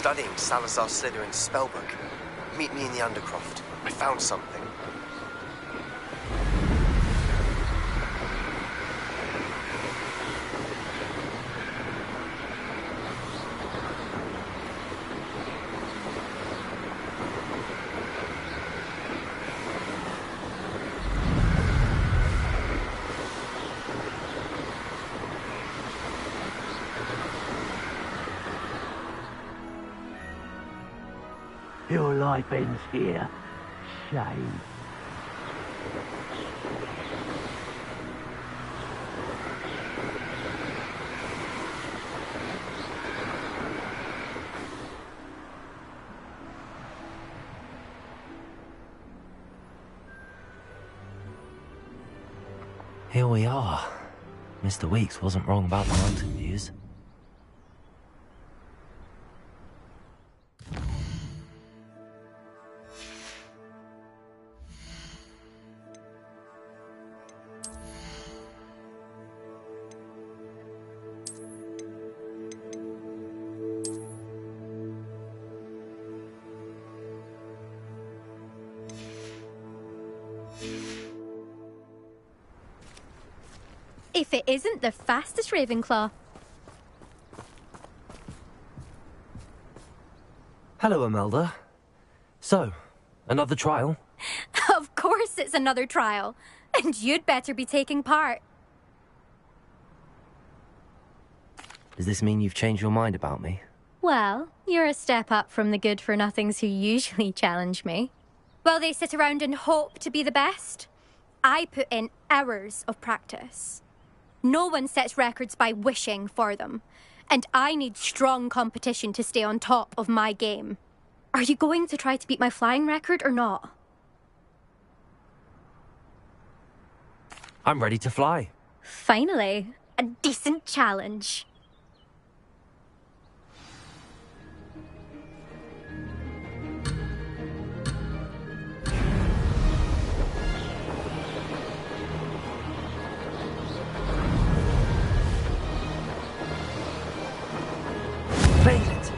studying Salazar Slytherin's spellbook. Meet me in the Undercroft. I found something. Your life ends here. Shame. Here we are. Mr. Weeks wasn't wrong about the mountain views. If it isn't the fastest Ravenclaw. Hello, Imelda. So, another trial? Of course it's another trial. And you'd better be taking part. Does this mean you've changed your mind about me? Well, you're a step up from the good-for-nothings who usually challenge me. While they sit around and hope to be the best, I put in hours of practice. No one sets records by wishing for them, and I need strong competition to stay on top of my game. Are you going to try to beat my flying record or not? I'm ready to fly. Finally, a decent challenge. Made it!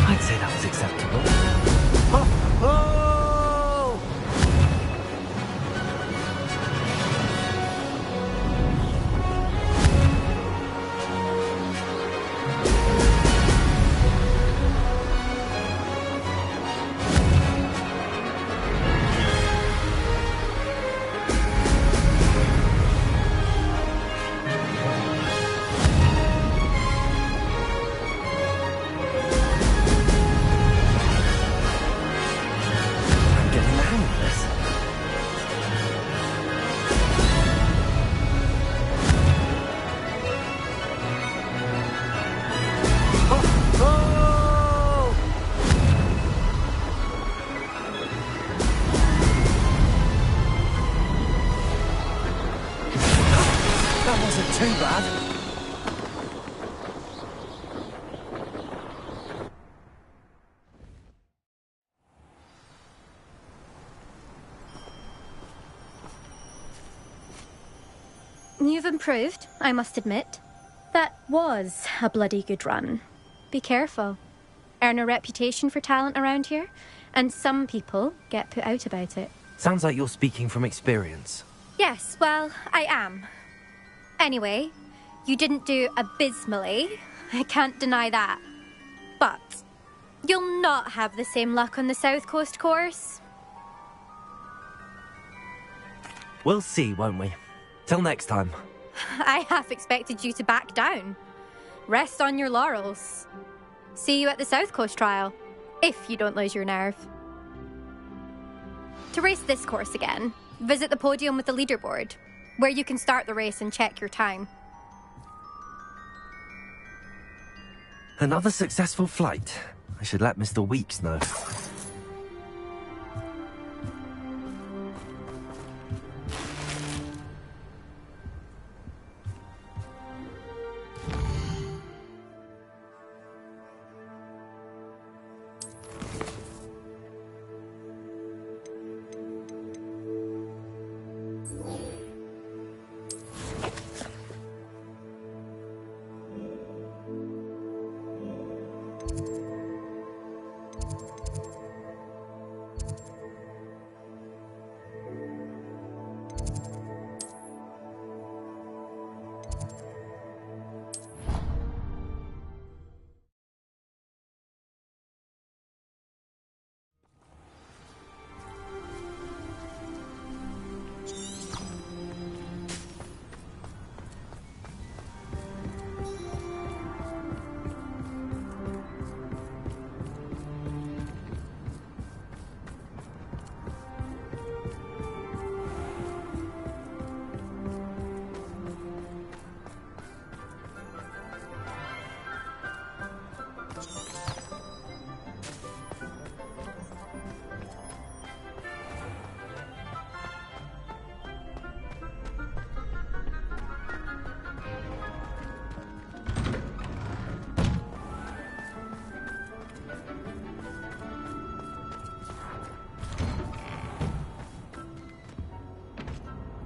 I'd say that was acceptable. Oh! Oh! I'm getting the hang of this. Oh! Oh! That wasn't too bad. You've improved, I must admit. That was a bloody good run. Be careful. earn a reputation for talent around here, and some people get put out about it. Sounds like you're speaking from experience. Yes, well, I am. Anyway, you didn't do abysmally. I can't deny that. But you'll not have the same luck on the South Coast course. We'll see, won't we? Till next time. I half expected you to back down. Rest on your laurels. See you at the South Coast trial, if you don't lose your nerve. To race this course again, visit the podium with the leaderboard, where you can start the race and check your time. Another successful flight. I should let Mr. Weeks know.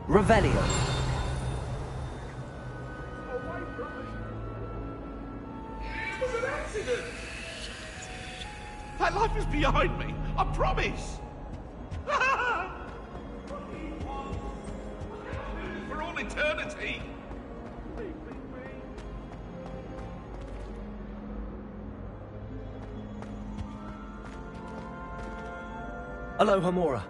Revelio. It was an accident! That life is behind me, I promise! For all eternity! Hello, Hamura.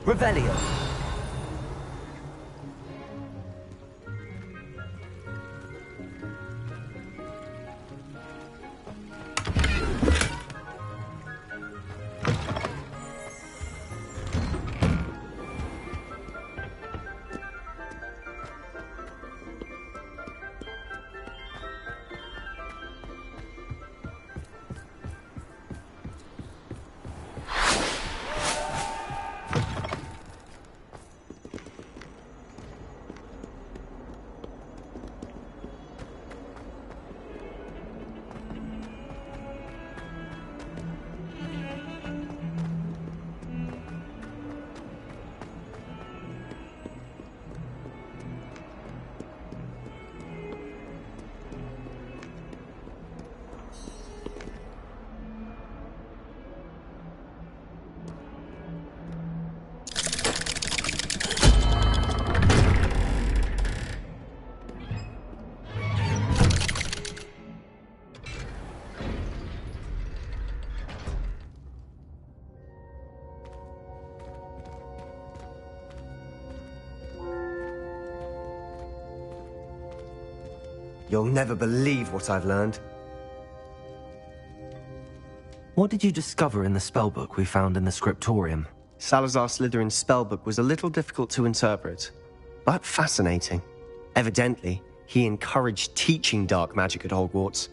Revelio. You'll never believe what I've learned. What did you discover in the spellbook we found in the scriptorium? Salazar Slytherin's spellbook was a little difficult to interpret, but fascinating. Evidently, he encouraged teaching dark magic at Hogwarts.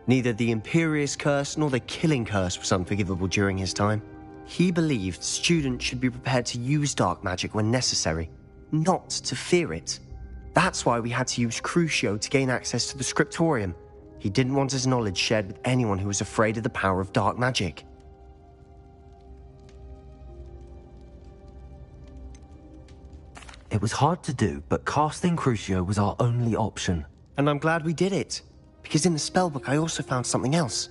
Neither the Imperious Curse nor the Killing Curse was unforgivable during his time. He believed students should be prepared to use dark magic when necessary, not to fear it. That's why we had to use Crucio to gain access to the scriptorium. He didn't want his knowledge shared with anyone who was afraid of the power of dark magic. It was hard to do, but casting Crucio was our only option. And I'm glad we did it, because in the spellbook I also found something else.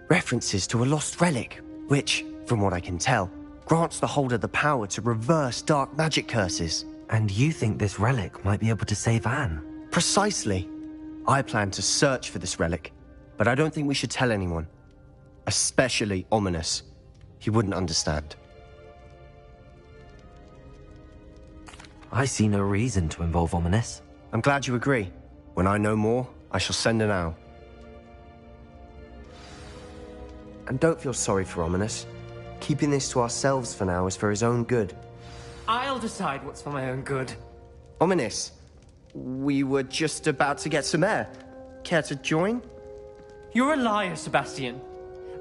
References to a lost relic, which, from what I can tell, grants the holder the power to reverse dark magic curses. And you think this relic might be able to save Anne? Precisely. I plan to search for this relic, but I don't think we should tell anyone. Especially Ominous. He wouldn't understand. I see no reason to involve Ominous. I'm glad you agree. When I know more, I shall send an owl. And don't feel sorry for Ominous. Keeping this to ourselves for now is for his own good. I'll decide what's for my own good. Ominous, we were just about to get some air. Care to join? You're a liar, Sebastian.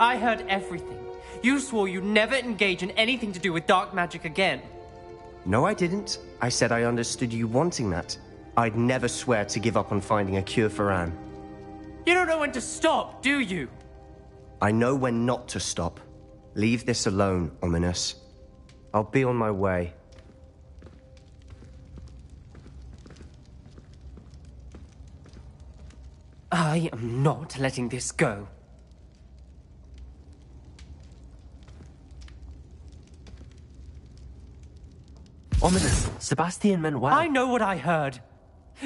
I heard everything. You swore you'd never engage in anything to do with dark magic again. No, I didn't. I said I understood you wanting that. I'd never swear to give up on finding a cure for Anne. You don't know when to stop, do you? I know when not to stop. Leave this alone, Ominous. I'll be on my way. I am not letting this go. Ominous, Sebastian meant well. I know what I heard.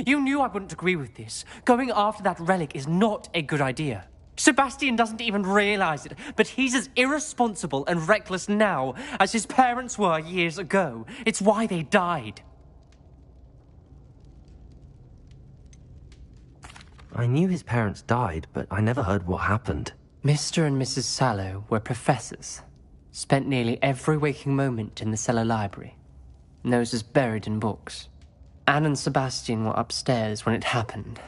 You knew I wouldn't agree with this. Going after that relic is not a good idea. Sebastian doesn't even realize it, but he's as irresponsible and reckless now as his parents were years ago. It's why they died. I knew his parents died, but I never heard what happened. Mr. and Mrs. Sallow were professors. Spent nearly every waking moment in the cellar library. Noses buried in books. Anne and Sebastian were upstairs when it happened.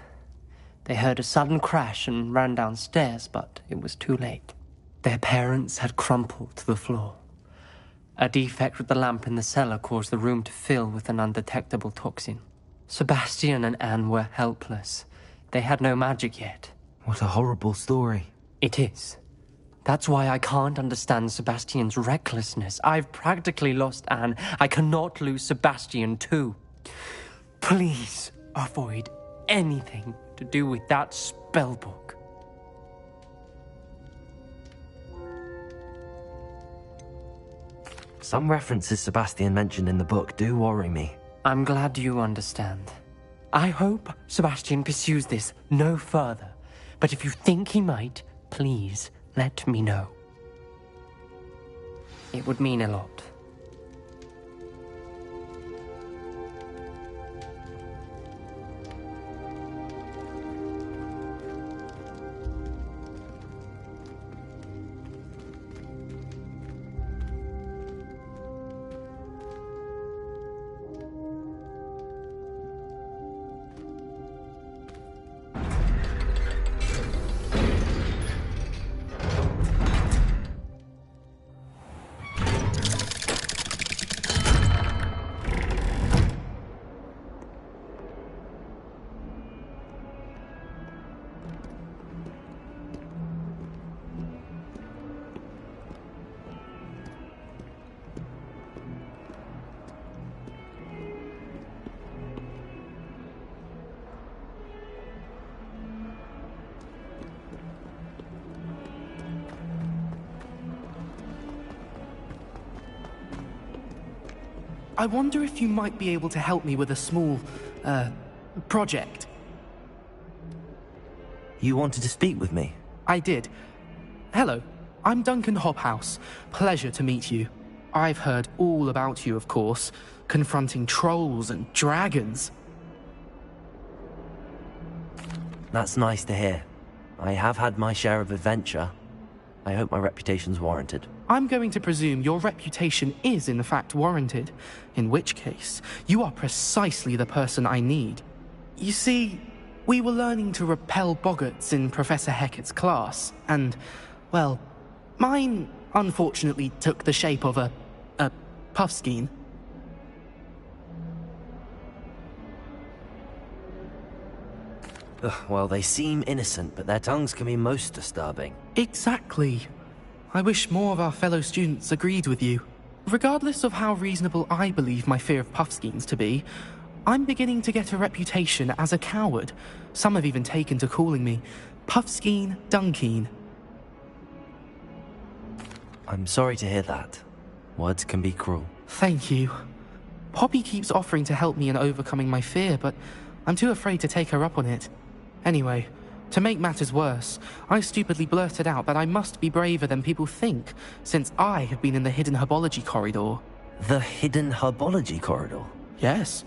They heard a sudden crash and ran downstairs, but it was too late. Their parents had crumpled to the floor. A defect with the lamp in the cellar caused the room to fill with an undetectable toxin. Sebastian and Anne were helpless. They had no magic yet. What a horrible story. It is. That's why I can't understand Sebastian's recklessness. I've practically lost Anne. I cannot lose Sebastian too. Please avoid anything to do with that spellbook. Some references Sebastian mentioned in the book do worry me. I'm glad you understand. I hope Sebastian pursues this no further. But if you think he might, please let me know. It would mean a lot. I wonder if you might be able to help me with a small, project. You wanted to speak with me? I did. Hello, I'm Duncan Hobhouse. Pleasure to meet you. I've heard all about you, of course, confronting trolls and dragons. That's nice to hear. I have had my share of adventure. I hope my reputation's warranted. I'm going to presume your reputation is in fact warranted, in which case, you are precisely the person I need. You see, we were learning to repel boggarts in Professor Hecat's class, and, well, mine unfortunately took the shape of a puffskein. Well, they seem innocent, but their tongues can be most disturbing. Exactly. I wish more of our fellow students agreed with you. Regardless of how reasonable I believe my fear of Puffskeins to be, I'm beginning to get a reputation as a coward. Some have even taken to calling me Puffskeen Dunkeen. I'm sorry to hear that. Words can be cruel. Thank you. Poppy keeps offering to help me in overcoming my fear, but I'm too afraid to take her up on it. Anyway, to make matters worse, I stupidly blurted out that I must be braver than people think, since I have been in the hidden herbology corridor. The hidden herbology corridor? Yes.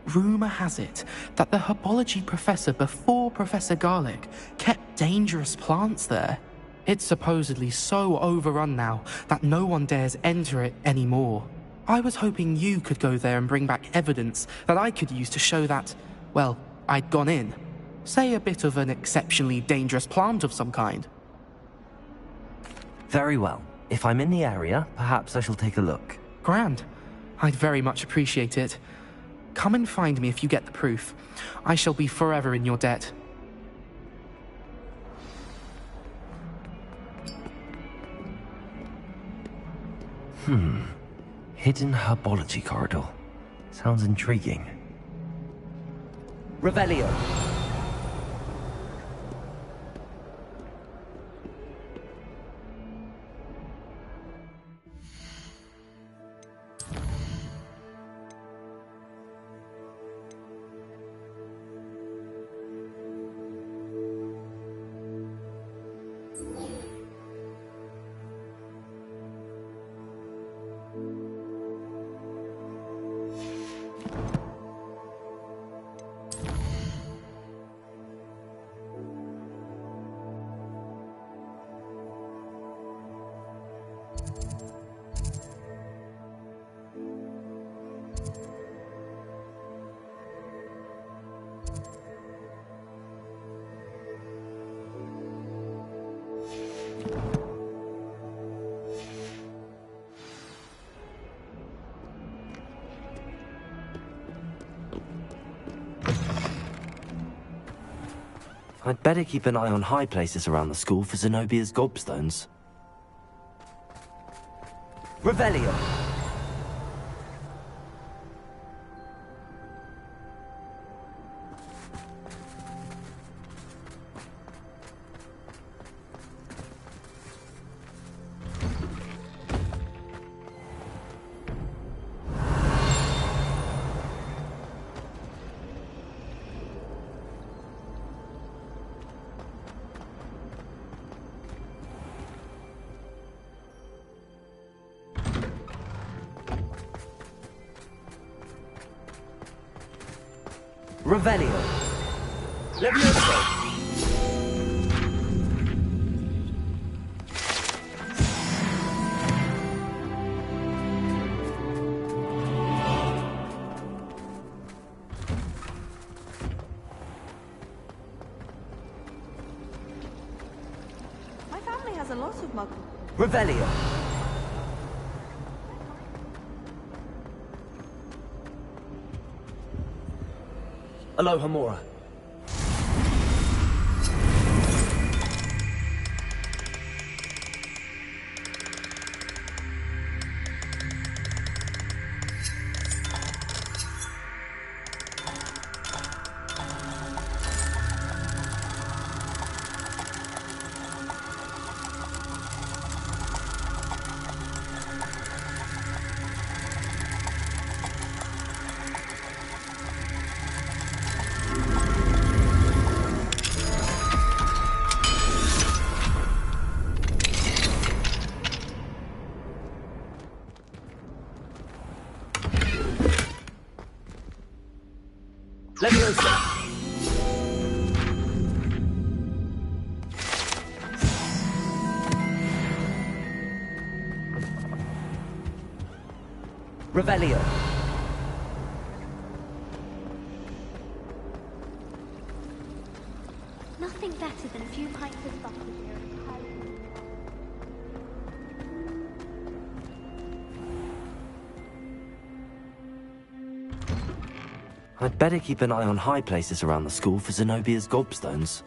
Rumor has it that the herbology professor before Professor Garlic kept dangerous plants there. It's supposedly so overrun now that no one dares enter it anymore. I was hoping you could go there and bring back evidence that I could use to show that, well, I'd gone in. Say a bit of an exceptionally dangerous plant of some kind. Very well. If I'm in the area, perhaps I shall take a look. Grand. I'd very much appreciate it. Come and find me if you get the proof. I shall be forever in your debt. Hidden herbology corridor. Sounds intriguing. Revelio. I'd better keep an eye on high places around the school for Zenobia's gobstones. Revelio! Revelio. Levioso. My family has a lot of muggles. Revelio. Aloha Mora. Leviosa. Revelio. Nothing better than a few pints of butter here. I'd better keep an eye on high places around the school for Zenobia's gobstones.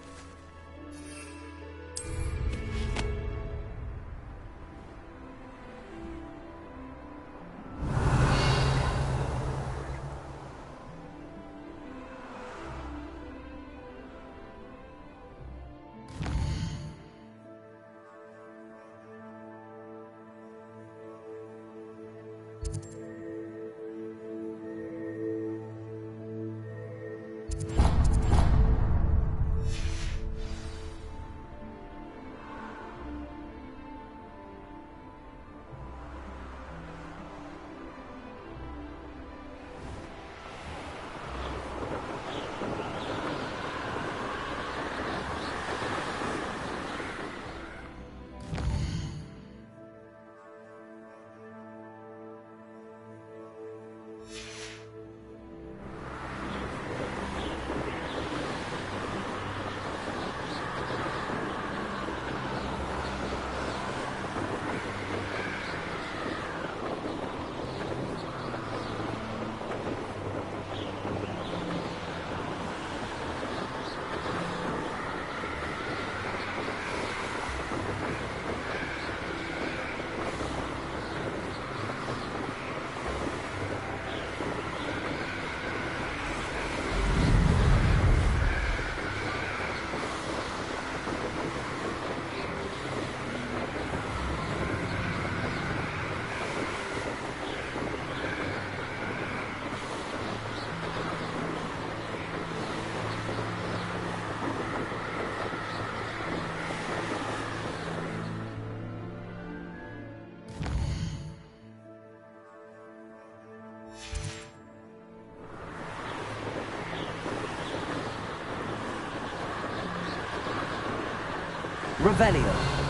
Revelio.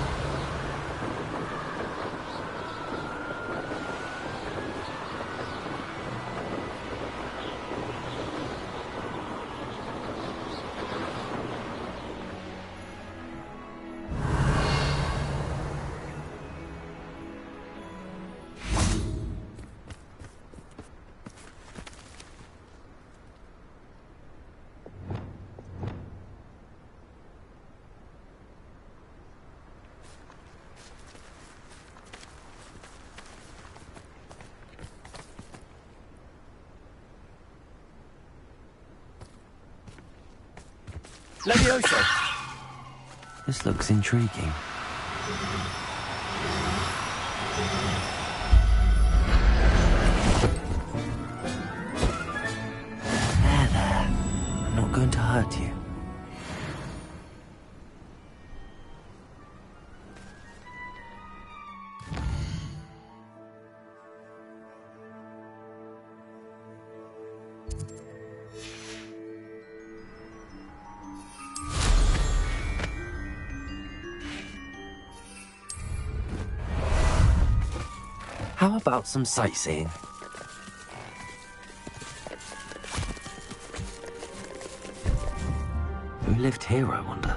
Levioso! This looks intriguing. There. I'm not going to hurt you. How about some sightseeing? Who lived here, I wonder?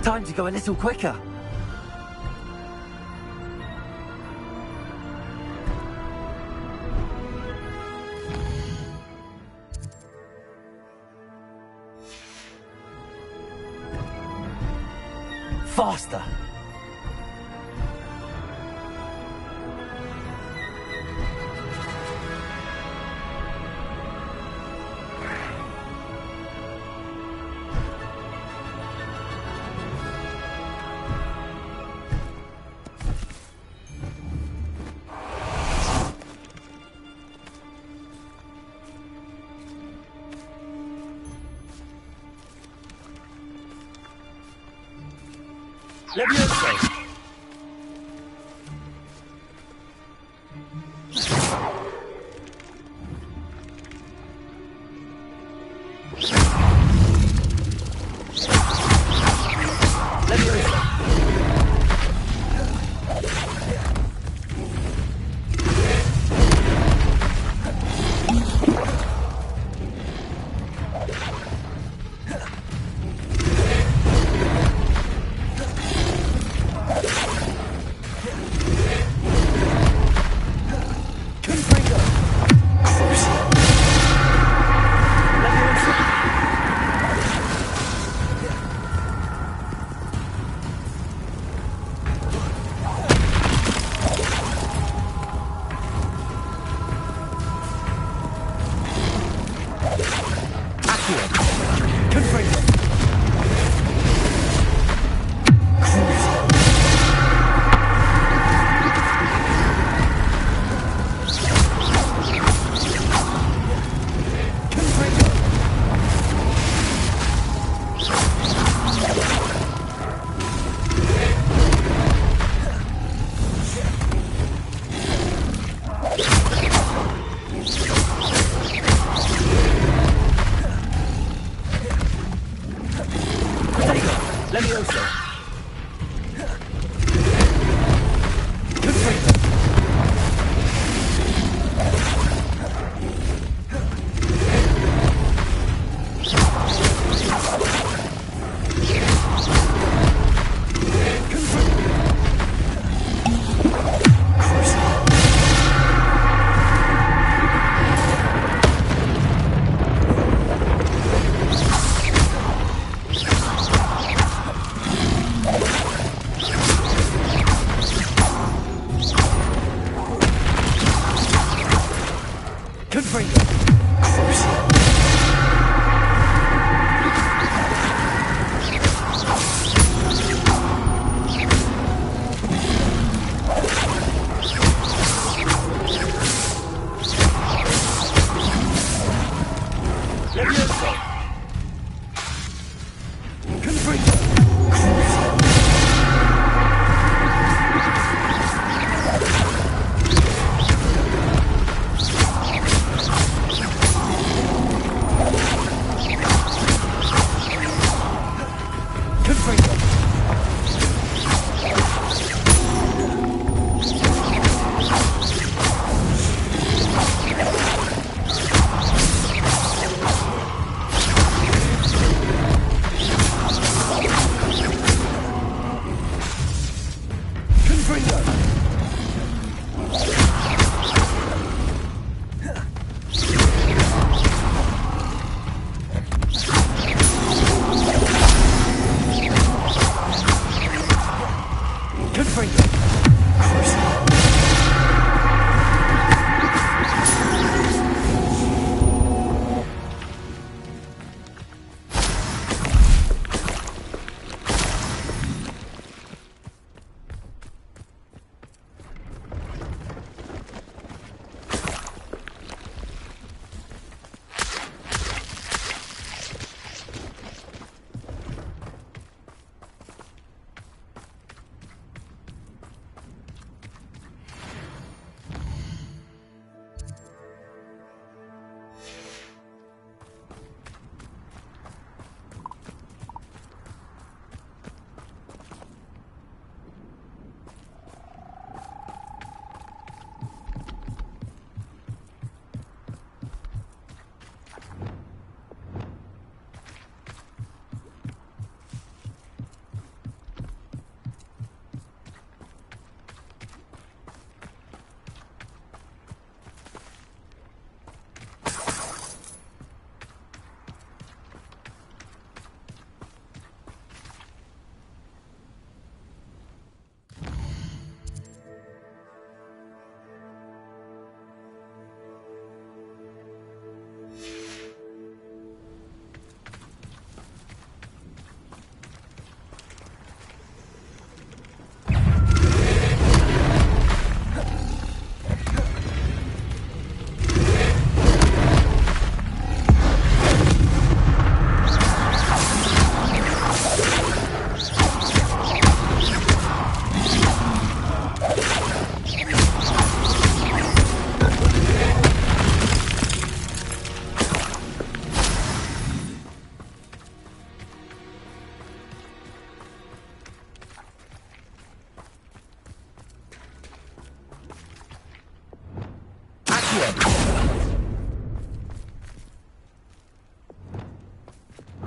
Time to go a little quicker. Faster! Levioso! Levioso!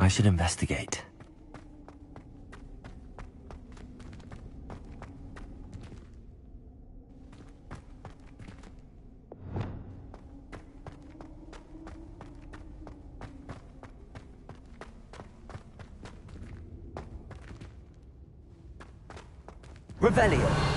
I should investigate. Revelio.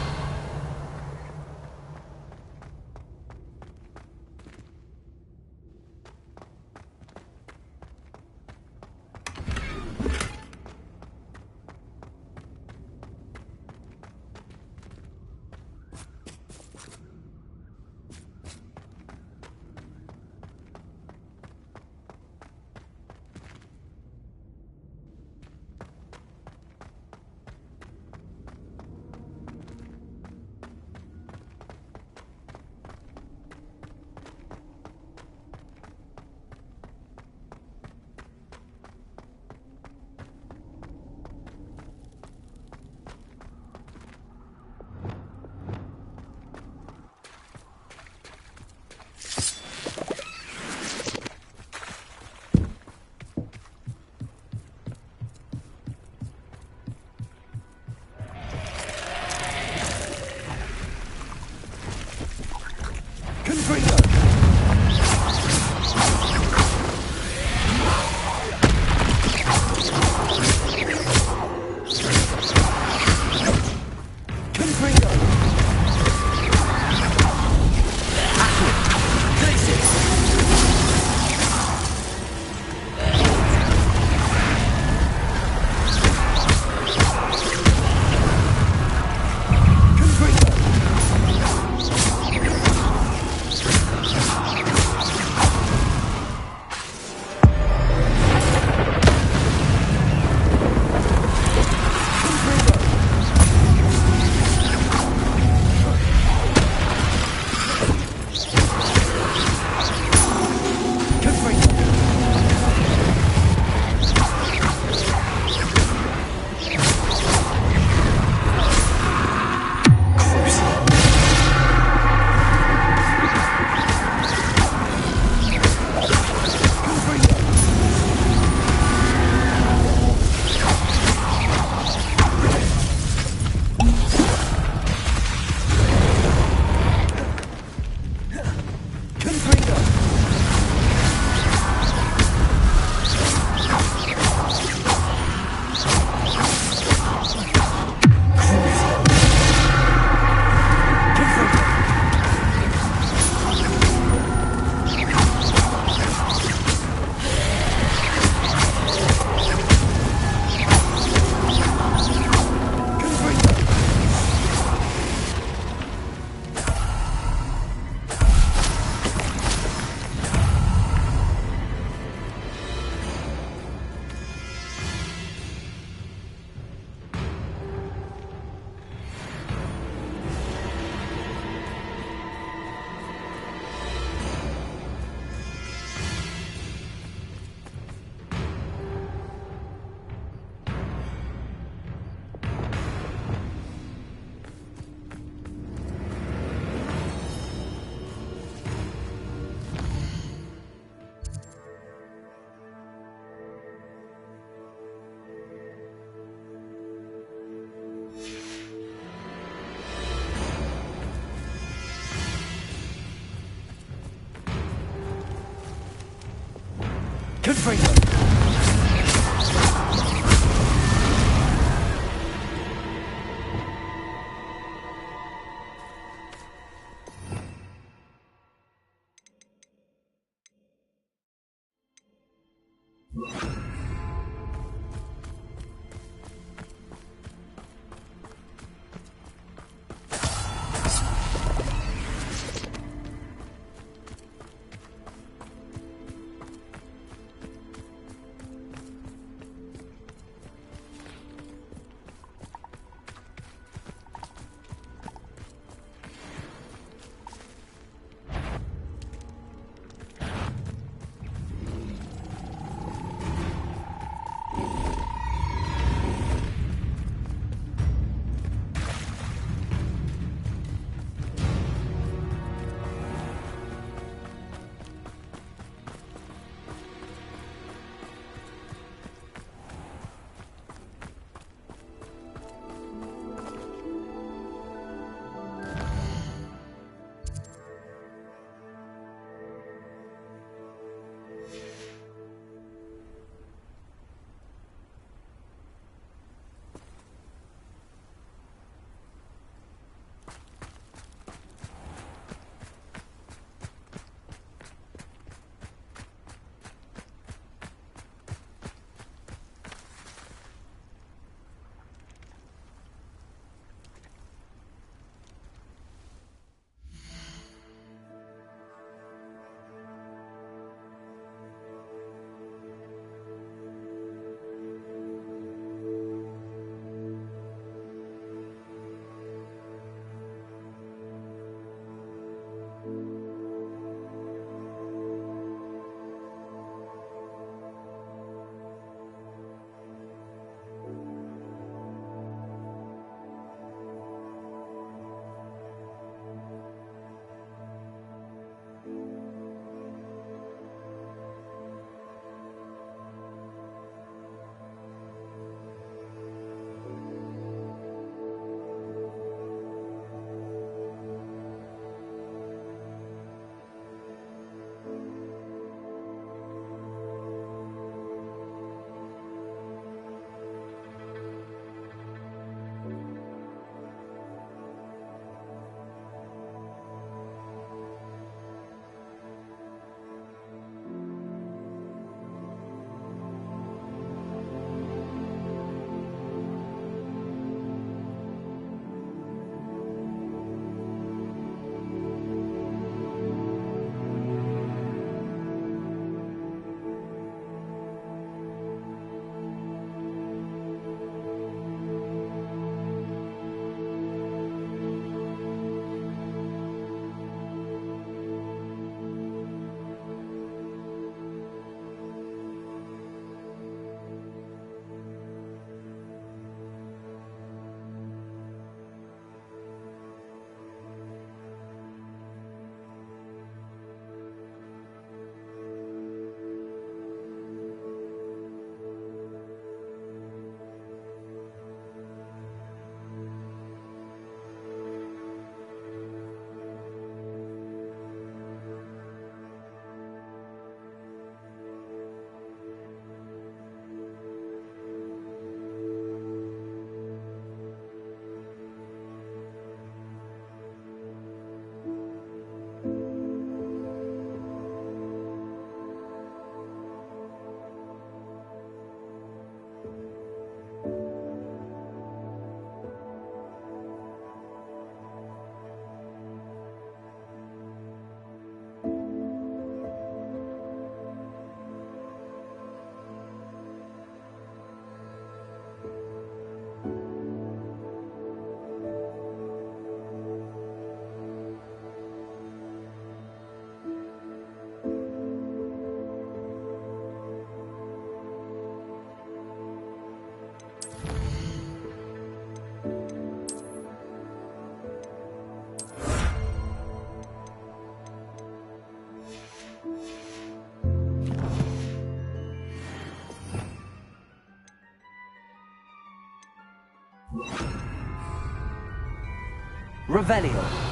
Revelio.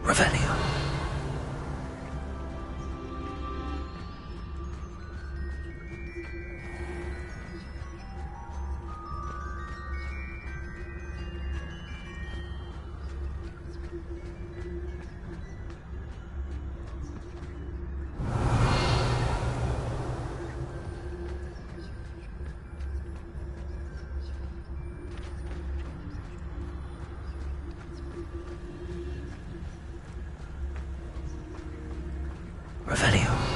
Revelio. Revelio.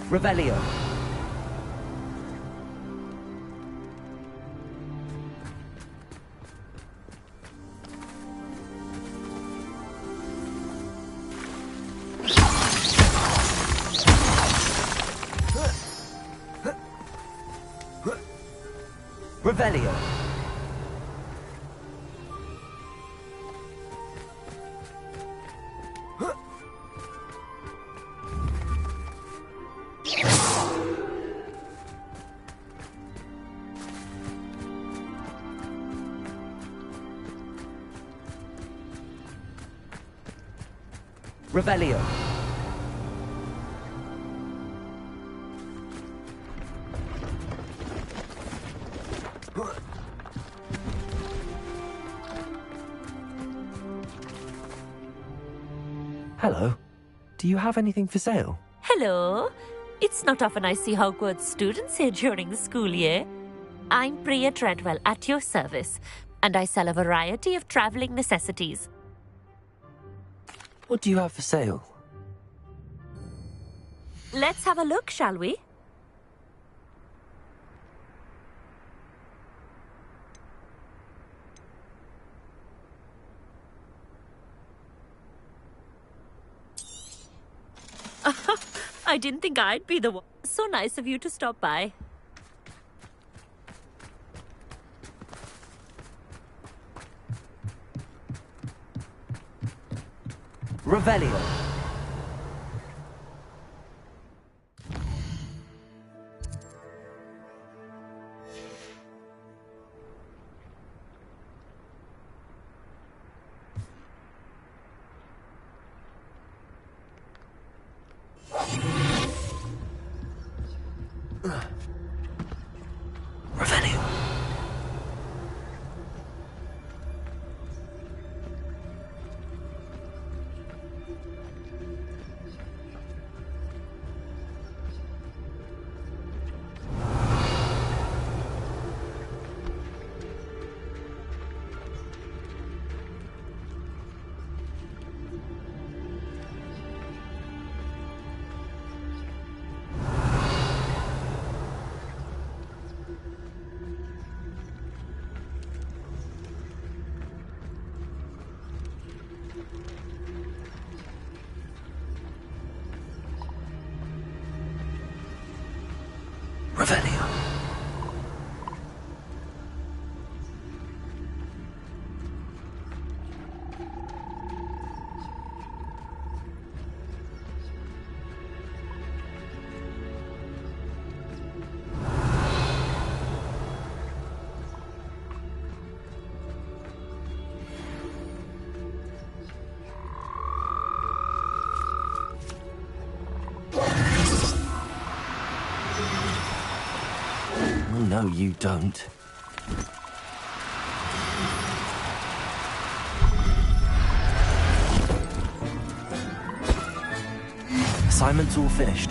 Revelio. Revelio. Revelio. Hello. Do you have anything for sale? Hello. It's not often I see Hogwarts students here during the school year. I'm Priya Treadwell at your service, and I sell a variety of traveling necessities. What do you have for sale? Let's have a look, shall we? I didn't think I'd be the one. So nice of you to stop by. Revelio. Revelio. Revelio. No, you don't. Assignment's all finished.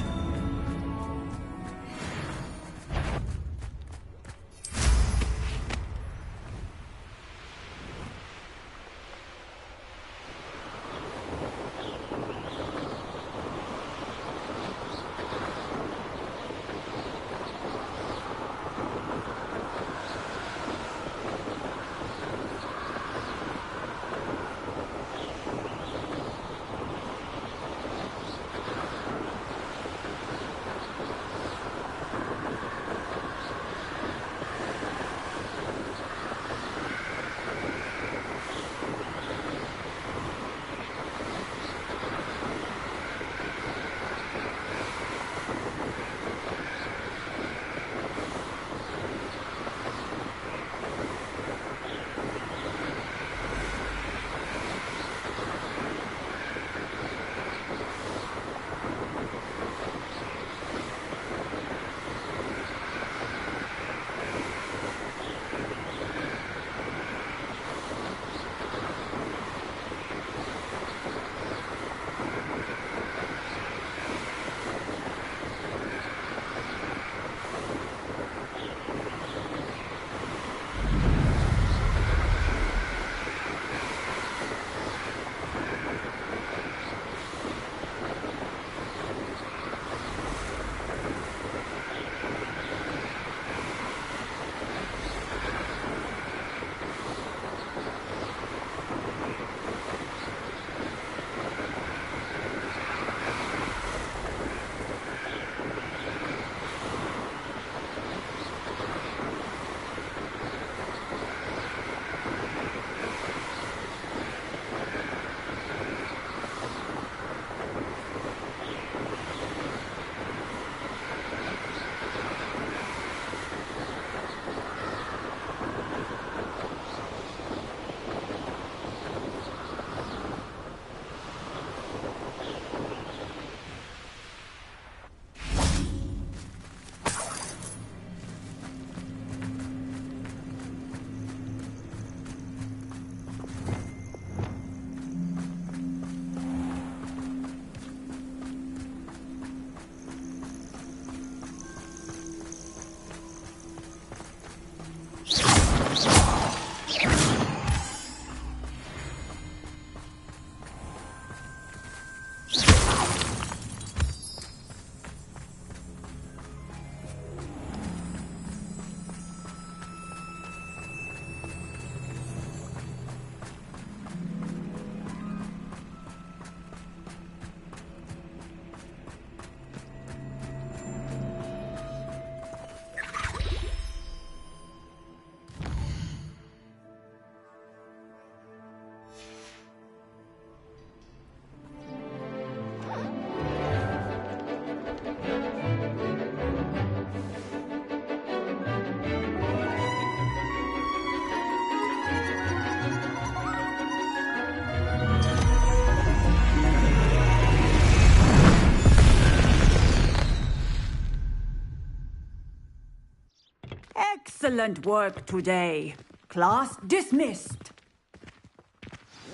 Excellent work today. Class dismissed.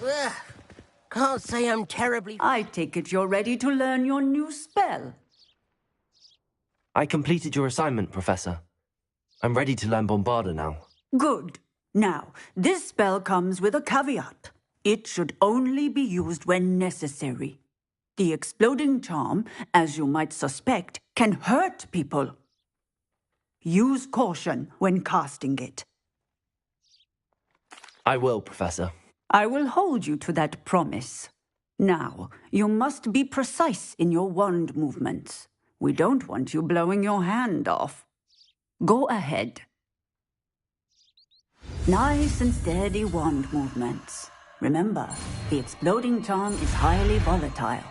Ugh, can't say I'm terribly... I take it you're ready to learn your new spell. I completed your assignment, Professor. I'm ready to learn Bombarda now. Good. Now, this spell comes with a caveat. It should only be used when necessary. The exploding charm, as you might suspect, can hurt people. Use caution when casting it. I will, Professor. I will hold you to that promise. Now, you must be precise in your wand movements. We don't want you blowing your hand off. Go ahead. Nice and steady wand movements. Remember, the exploding charm is highly volatile.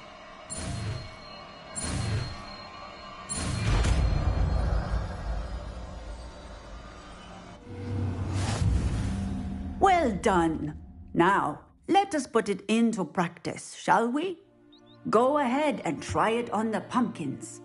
Well done. Now, let us put it into practice, shall we? Go ahead and try it on the pumpkins.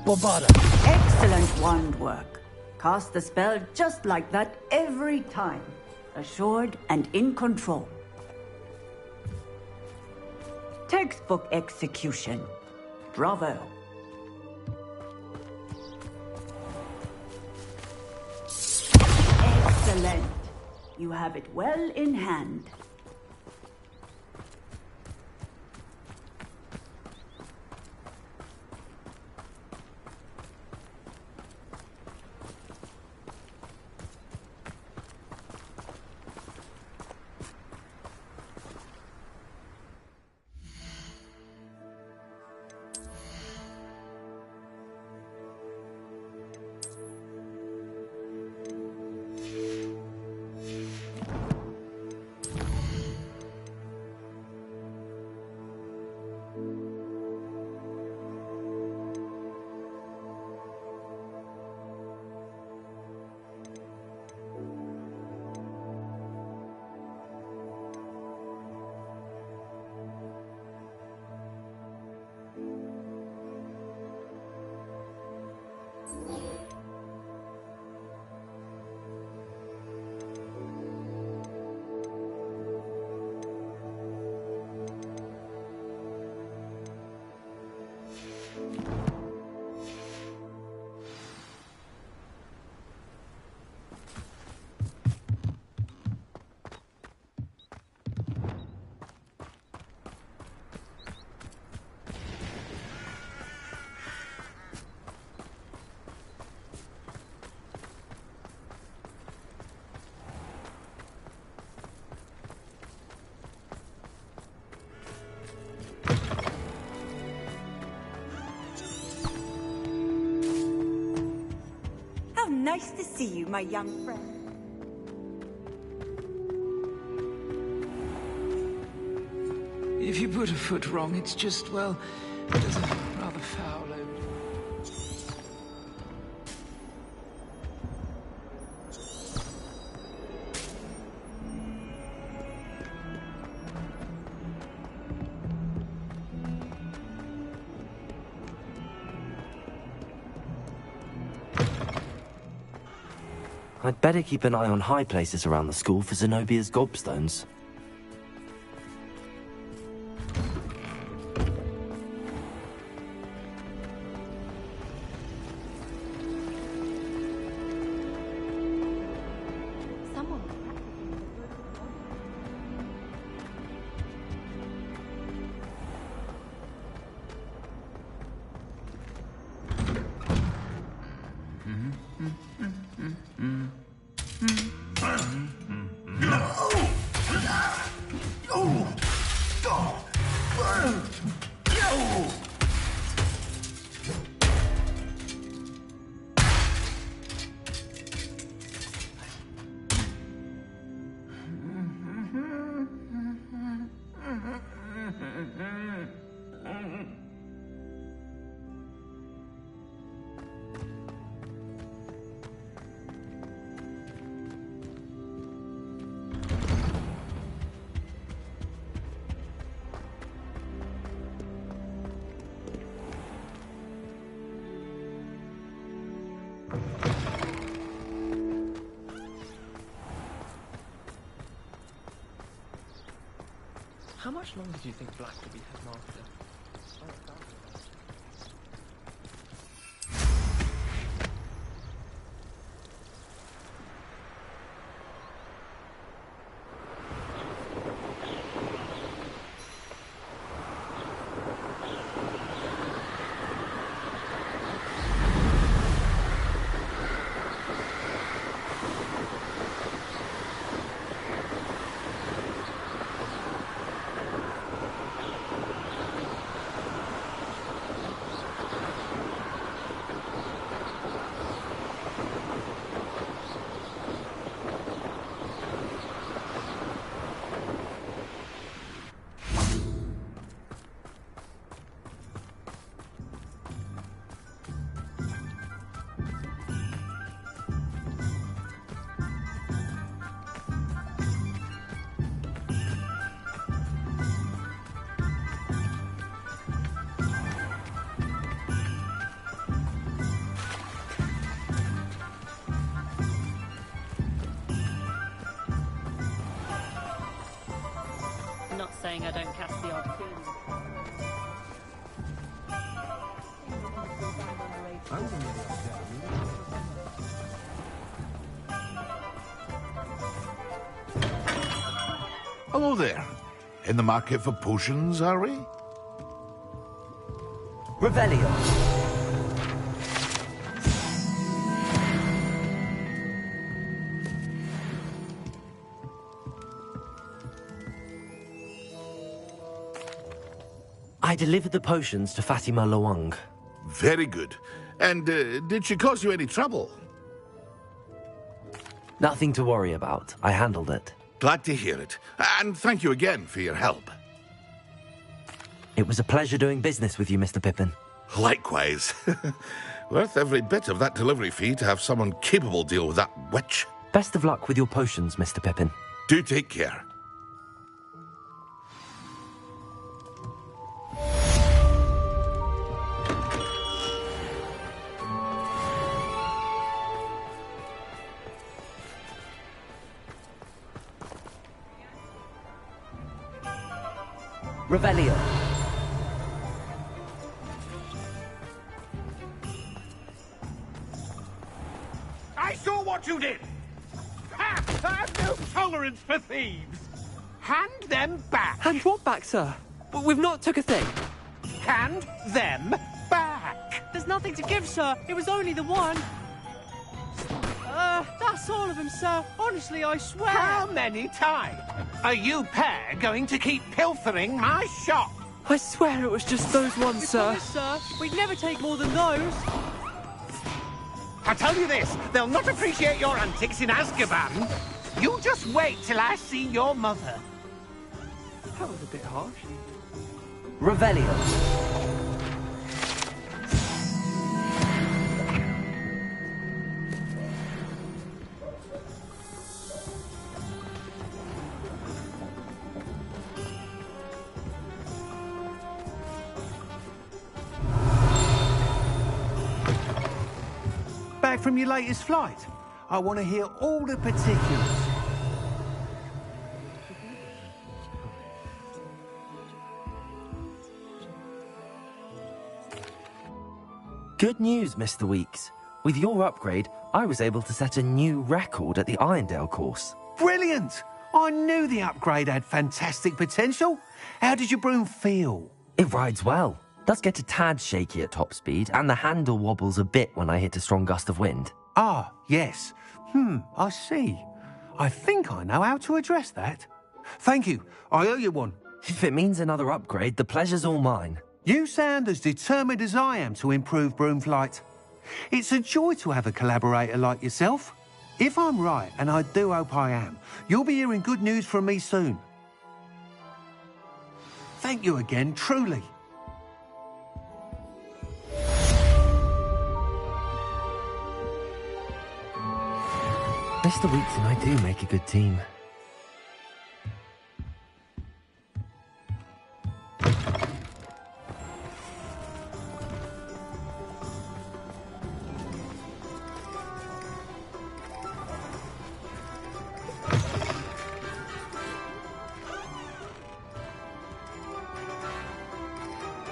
Bombarda. Excellent wand work. Cast the spell just like that every time. Assured and in control. Textbook execution. Bravo. Excellent. You have it well in hand. Nice to see you, my young friend. If you put a foot wrong, it's just, well, there's a rather foul odor. I'd better keep an eye on high places around the school for Zenobia's gobstones. How much longer do you think Black will be headmaster? Not saying I don't catch the odd film. Hello there. In the market for potions, are we? Revelio. I delivered the potions to Fatima Luang. Very good. And did she cause you any trouble? Nothing to worry about. I handled it. Glad to hear it. And thank you again for your help. It was a pleasure doing business with you, Mr. Pippin. Likewise. Worth every bit of that delivery fee to have someone capable deal with that witch. Best of luck with your potions, Mr. Pippin. Do take care. Revelio. I saw what you did! Ha! I have no tolerance for thieves! Hand them back! Hand what back, sir? We've not took a thing. Hand them back! There's nothing to give, sir. It was only the one. That's all of them, sir. Honestly, I swear. How many times are you pair going to keep pilfering my shop? I swear it was just those ones, sir. Promise, sir. We'd never take more than those. I tell you this, they'll not appreciate your antics in Azkaban. You just wait till I see your mother. That was a bit harsh. Revelio. Back from your latest flight. I want to hear all the particulars. Good news, Mr. Weeks. With your upgrade, I was able to set a new record at the Irondale course. Brilliant! I knew the upgrade had fantastic potential. How did your broom feel? It rides well. Does get a tad shaky at top speed, and the handle wobbles a bit when I hit a strong gust of wind. Ah, yes. I see. I think I know how to address that. Thank you. I owe you one. If it means another upgrade, the pleasure's all mine. You sound as determined as I am to improve broom flight. It's a joy to have a collaborator like yourself. If I'm right, and I do hope I am, you'll be hearing good news from me soon. Thank you again, truly. Mr. Weeks and I do make a good team.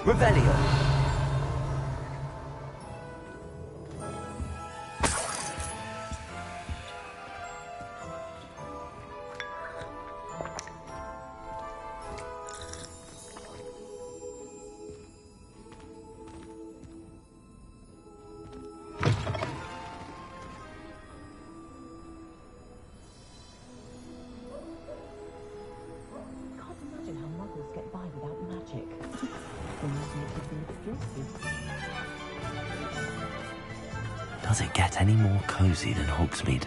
Revelio. Does it get any more cozy than Hogsmeade?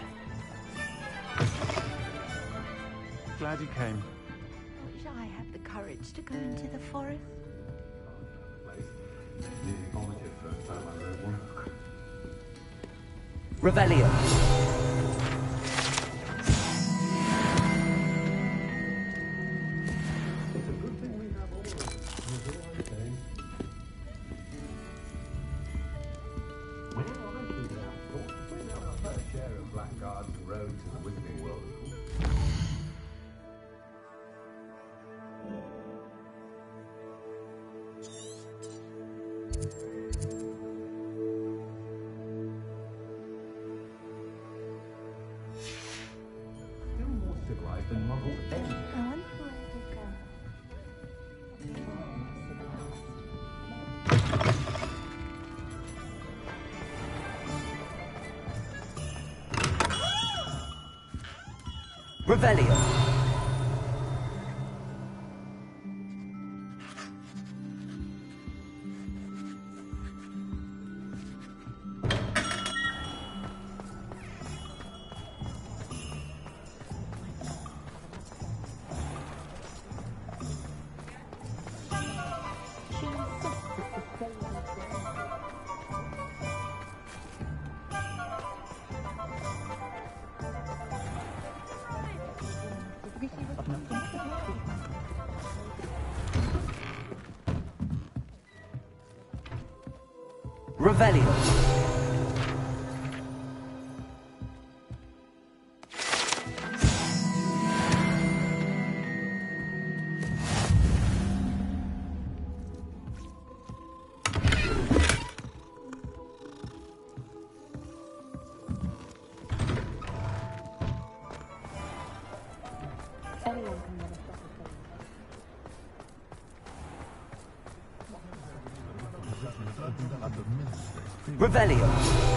Glad you came. Wish I had the courage to go into the forest. Revelio. Revelio. Revelio. Revelio.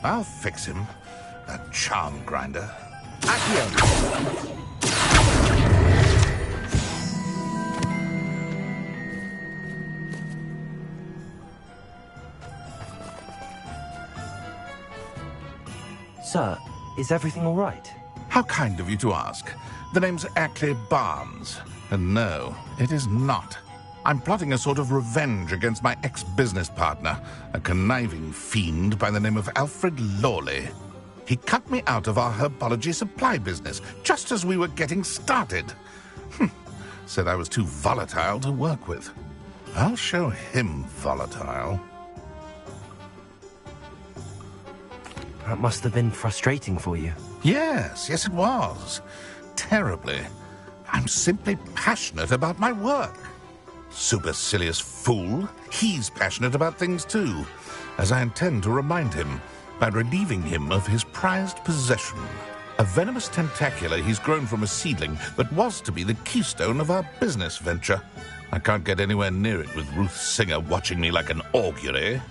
I'll fix him. That charm grinder. Accio! Sir, is everything all right? How kind of you to ask. The name's Ackley Barnes. And no, it is not. I'm plotting a sort of revenge against my ex-business partner, a conniving fiend by the name of Alfred Lawley. He cut me out of our herbology supply business just as we were getting started. Said I was too volatile to work with. I'll show him volatile. That must have been frustrating for you. Yes, it was. Terribly. I'm simply passionate about my work. Supercilious fool. He's passionate about things too, as I intend to remind him by relieving him of his prized possession. A venomous tentacula he's grown from a seedling that was to be the keystone of our business venture. I can't get anywhere near it with Ruth Singer watching me like an augury.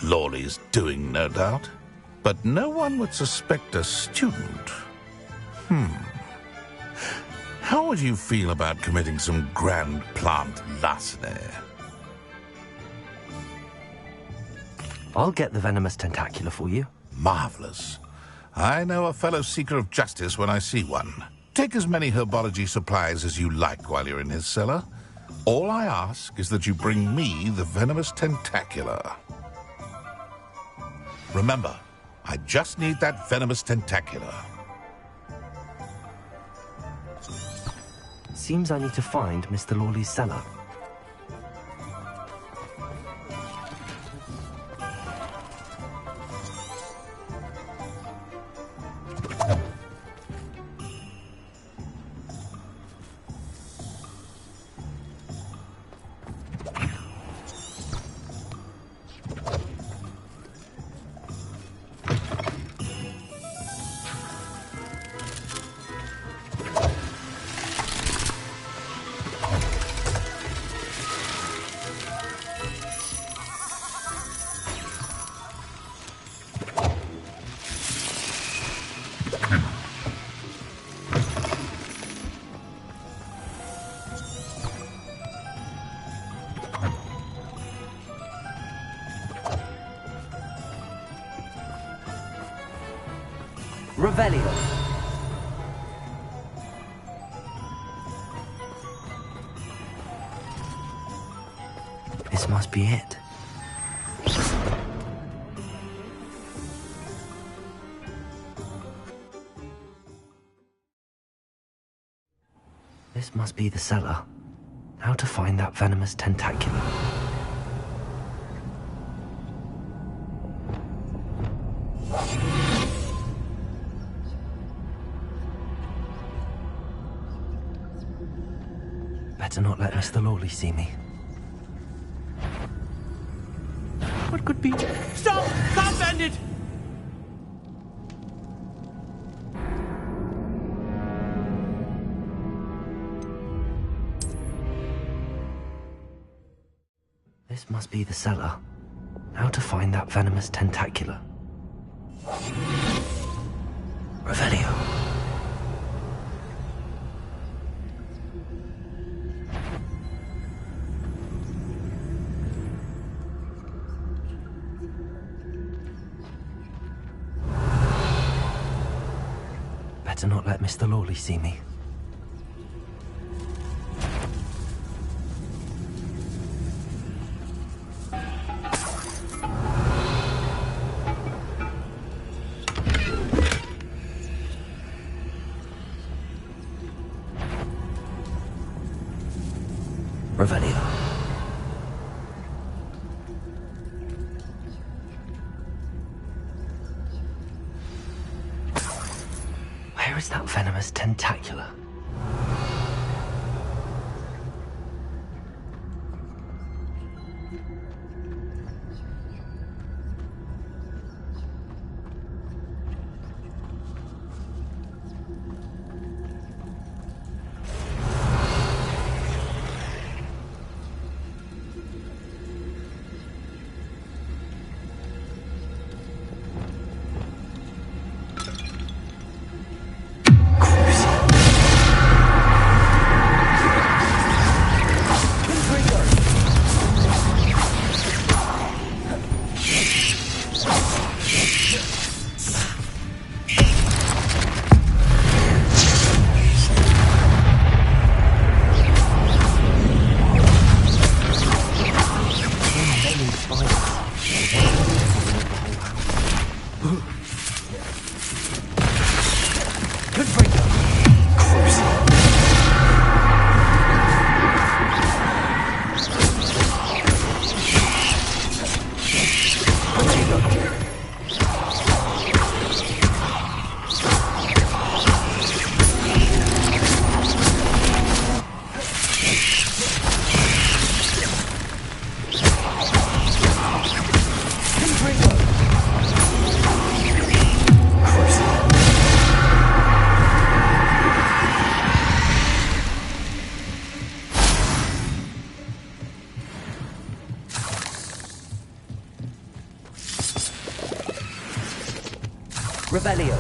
Lawley's doing, no doubt. But no one would suspect a student. How would you feel about committing some grand plant larceny? I'll get the venomous tentacula for you. Marvelous. I know a fellow seeker of justice when I see one. Take as many herbology supplies as you like while you're in his cellar. All I ask is that you bring me the venomous tentacula. Remember, I just need that venomous tentacula. Seems I need to find Mr. Lawley's cellar. Revelio. This must be it. This must be the cellar. How to find that venomous tentacula? Better not let Mr. Lawley see me. What could be... Stop! Stop, bandit! This must be the cellar. How to find that venomous tentacula? Revelio. Better not let Mr. Lawley see me. Revelio. Where is that venomous tentacula? Revelio.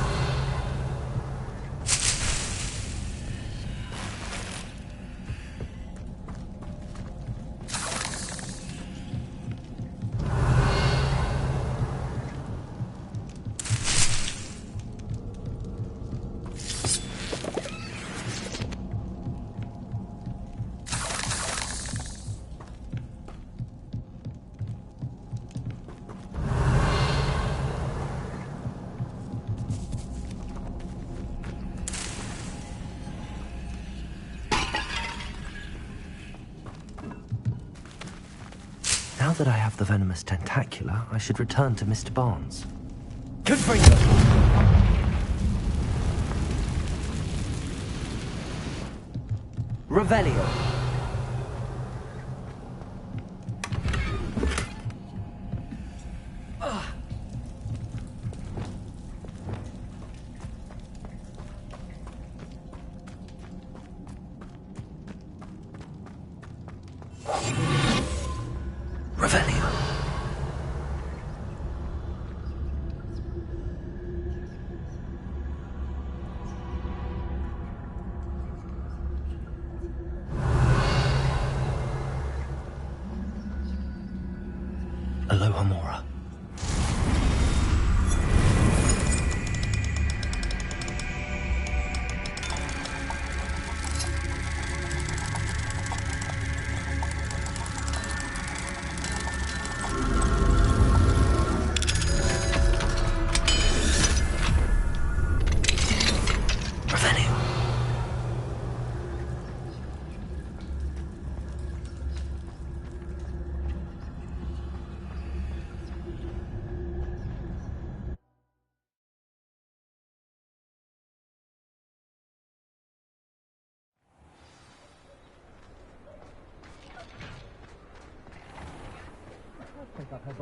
Now that I have the venomous tentacula, I should return to Mr. Barnes. Confringo! Revelio! Revelio. Aloha Mora.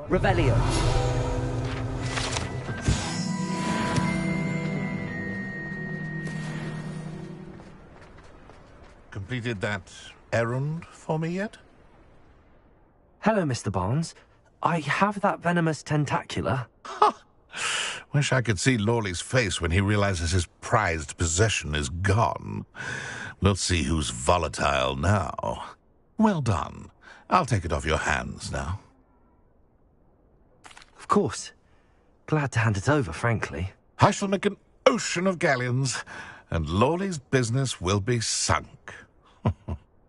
Revelio. Completed that errand for me yet? Hello, Mr. Barnes. I have that venomous tentacula. Wish I could see Lawley's face when he realizes his prized possession is gone. Let's see who's volatile now. Well done. I'll take it off your hands now. Of course. Glad to hand it over, frankly. I shall make an ocean of galleons, and Lawley's business will be sunk.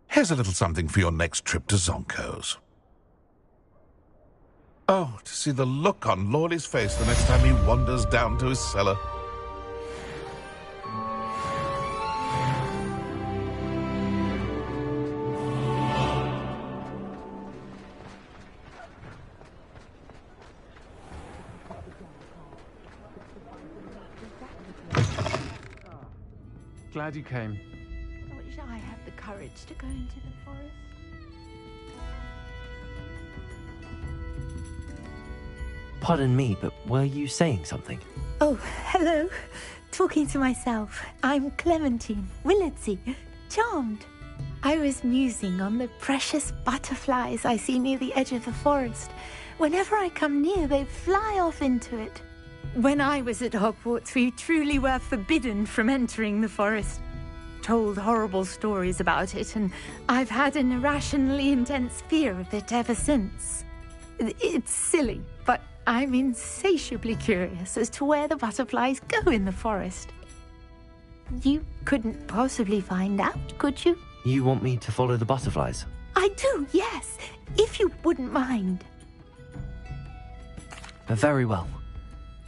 Here's a little something for your next trip to Zonko's. Oh, to see the look on Lawley's face the next time he wanders down to his cellar. Glad you came. I wish I had the courage to go into the forest. Pardon me, but were you saying something? Oh, hello. Talking to myself. I'm Clementine Willardsey. Charmed. I was musing on the precious butterflies I see near the edge of the forest. Whenever I come near, they fly off into it. When I was at Hogwarts, we truly were forbidden from entering the forest. Told horrible stories about it, and I've had an irrationally intense fear of it ever since. It's silly, but I'm insatiably curious as to where the butterflies go in the forest. You couldn't possibly find out, could you? You want me to follow the butterflies? I do, yes, if you wouldn't mind. Very well.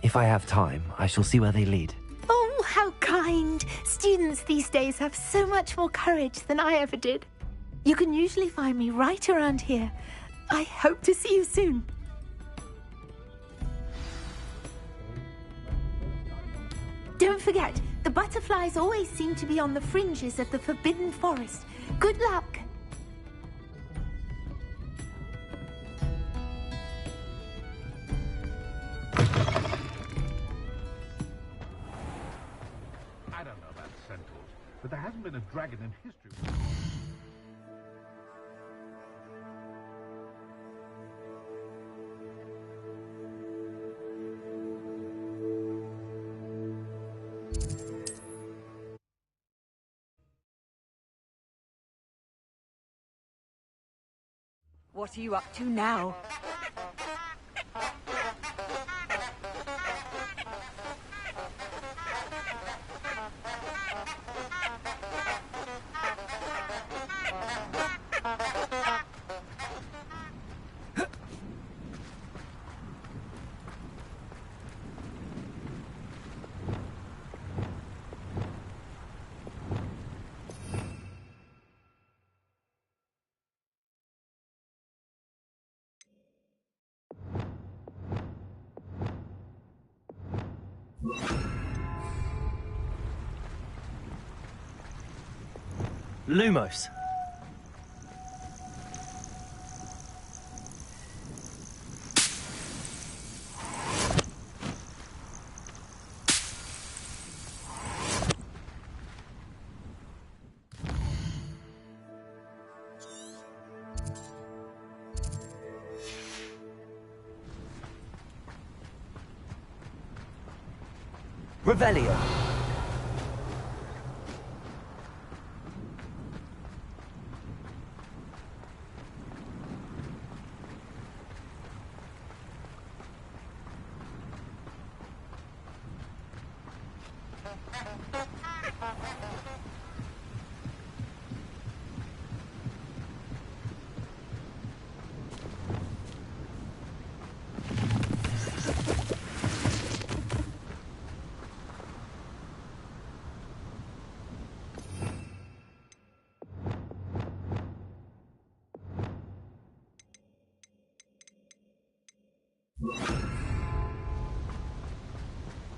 If I have time, I shall see where they lead. Oh, how kind. Students these days have so much more courage than I ever did. You can usually find me right around here. I hope to see you soon. Don't forget, the butterflies always seem to be on the fringes of the Forbidden Forest. Good luck. I don't know about centaurs, but there hasn't been a dragon in history. What are you up to now? Lumos. Revelio.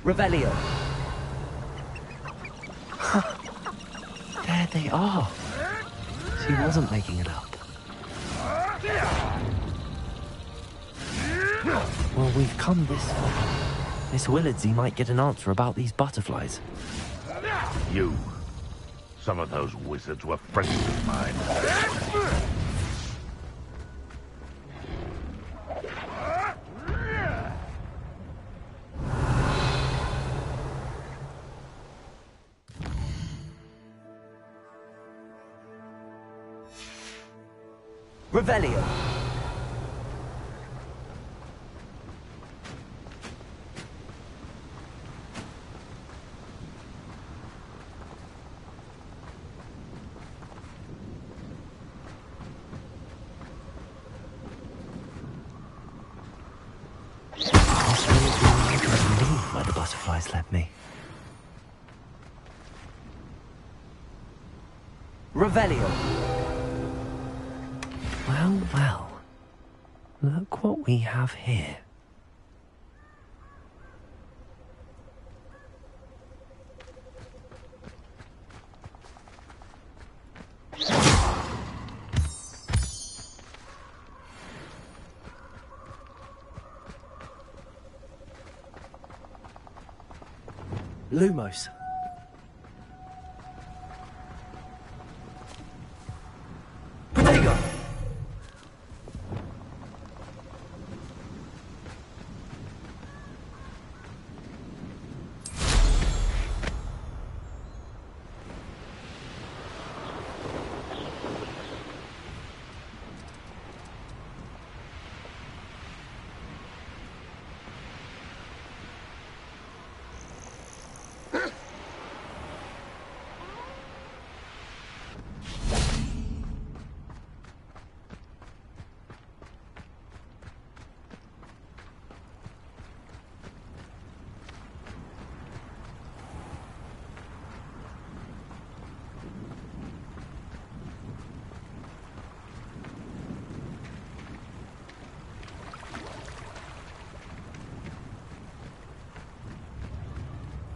Revelio. There they are. She wasn't making it up. Well, we've come this far. Miss Willardsey might get an answer about these butterflies. You. Some of those wizards were friends of mine. Revelio. Where the butterflies led me. Revelio. Well, well. Look what we have here. Lumos. Protego.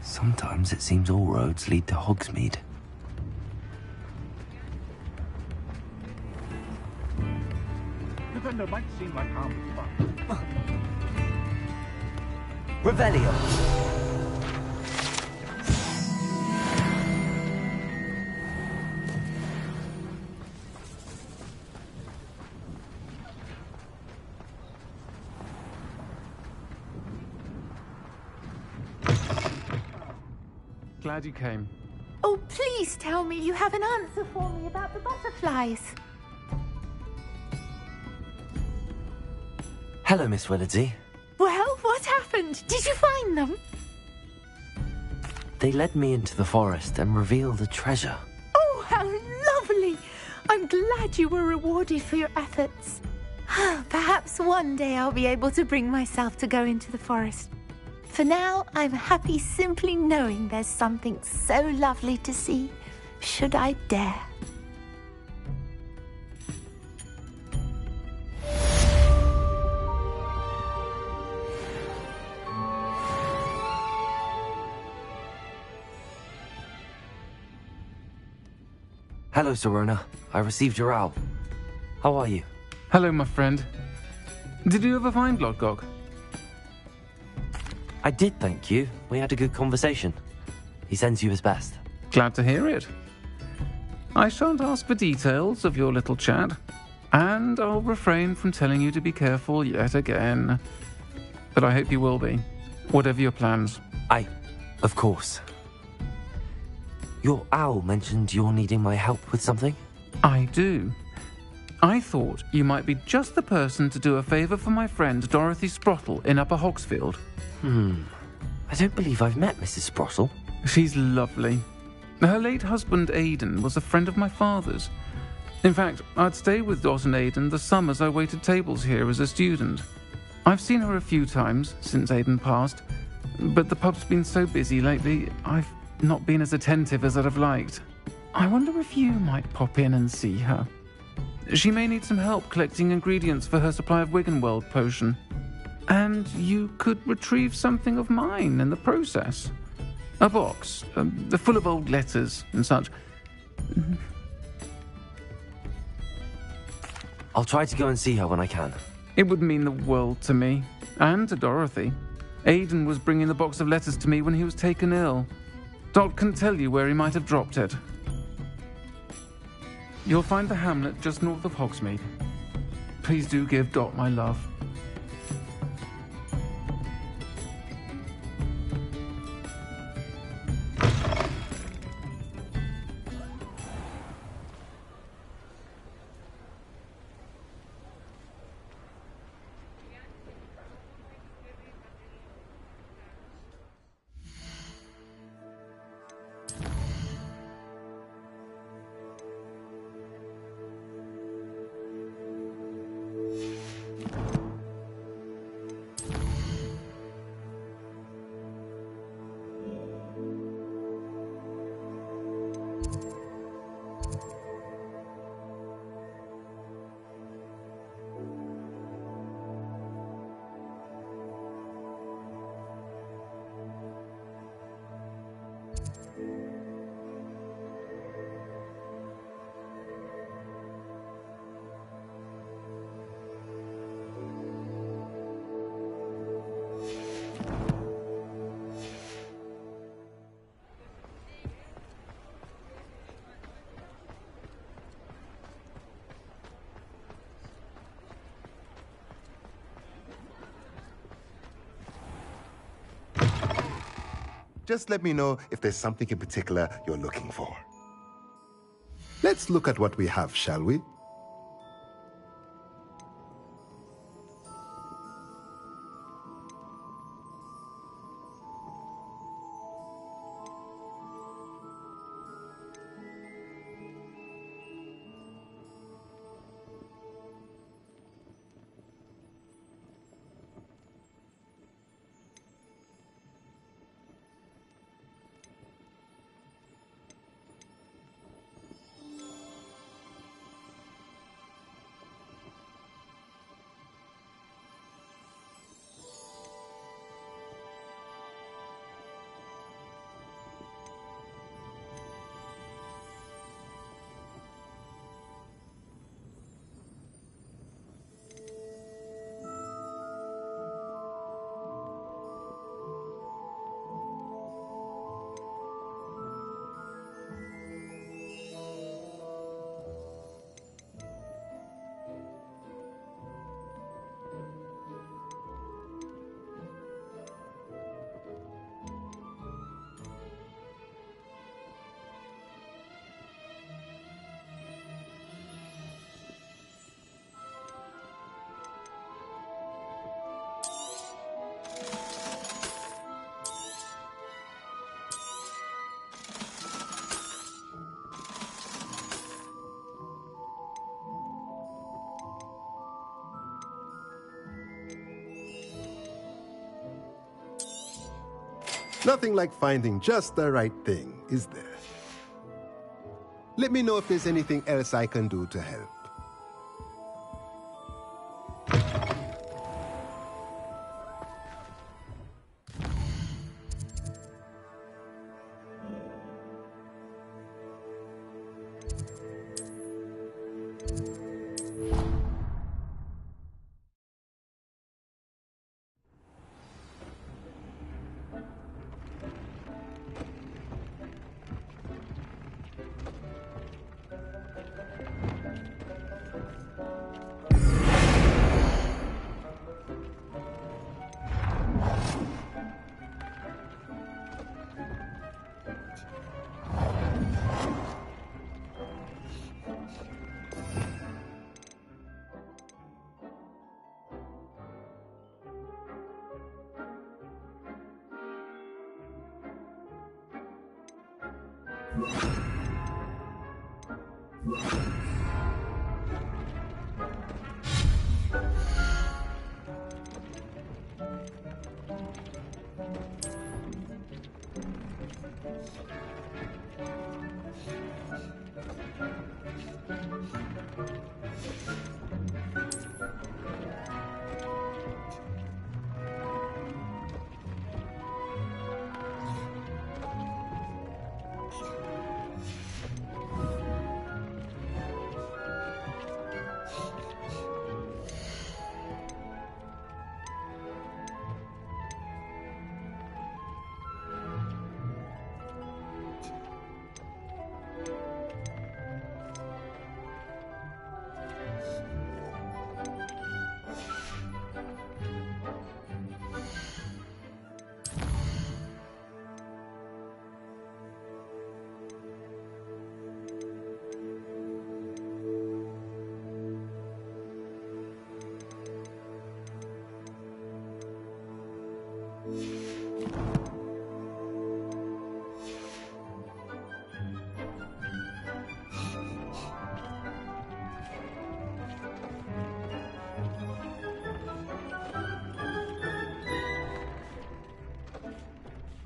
Sometimes it seems all roads lead to Hogsmeade. Defender might seem like harmless fun. Revelio. Glad you came. Oh, please tell me you have an answer for me about the butterflies. Hello, Miss Willardsey. Well, what happened? Did you find them? They led me into the forest and revealed a treasure. Oh, how lovely! I'm glad you were rewarded for your efforts. Perhaps one day I'll be able to bring myself to go into the forest. For now, I'm happy simply knowing there's something so lovely to see, should I dare. Hello, Serona. I received your owl. How are you? Hello, my friend. Did you ever find Lodgok? I did, thank you. We had a good conversation. He sends you his best. Glad to hear it. I shan't ask for details of your little chat, and I'll refrain from telling you to be careful yet again. But I hope you will be, whatever your plans. Of course. Your owl mentioned you're needing my help with something? I do. I thought you might be just the person to do a favour for my friend Dorothy Sprottle in Upper Hogsfield. I don't believe I've met Mrs. Sprottle. She's lovely. Her late husband Aidan was a friend of my father's. In fact, I'd stay with Dot and Aidan the summers I waited tables here as a student. I've seen her a few times since Aidan passed, but the pub's been so busy lately, I've not been as attentive as I'd have liked. I wonder if you might pop in and see her. She may need some help collecting ingredients for her supply of Wiggenweld potion. And you could retrieve something of mine in the process. A box, full of old letters and such. I'll try to go and see her when I can. It would mean the world to me, and to Dorothy. Aidan was bringing the box of letters to me when he was taken ill. Dot can tell you where he might have dropped it. You'll find the hamlet just north of Hogsmeade. Please do give Dot my love. Just let me know if there's something in particular you're looking for. Let's look at what we have, shall we? Nothing like finding just the right thing, is there? Let me know if there's anything else I can do to help.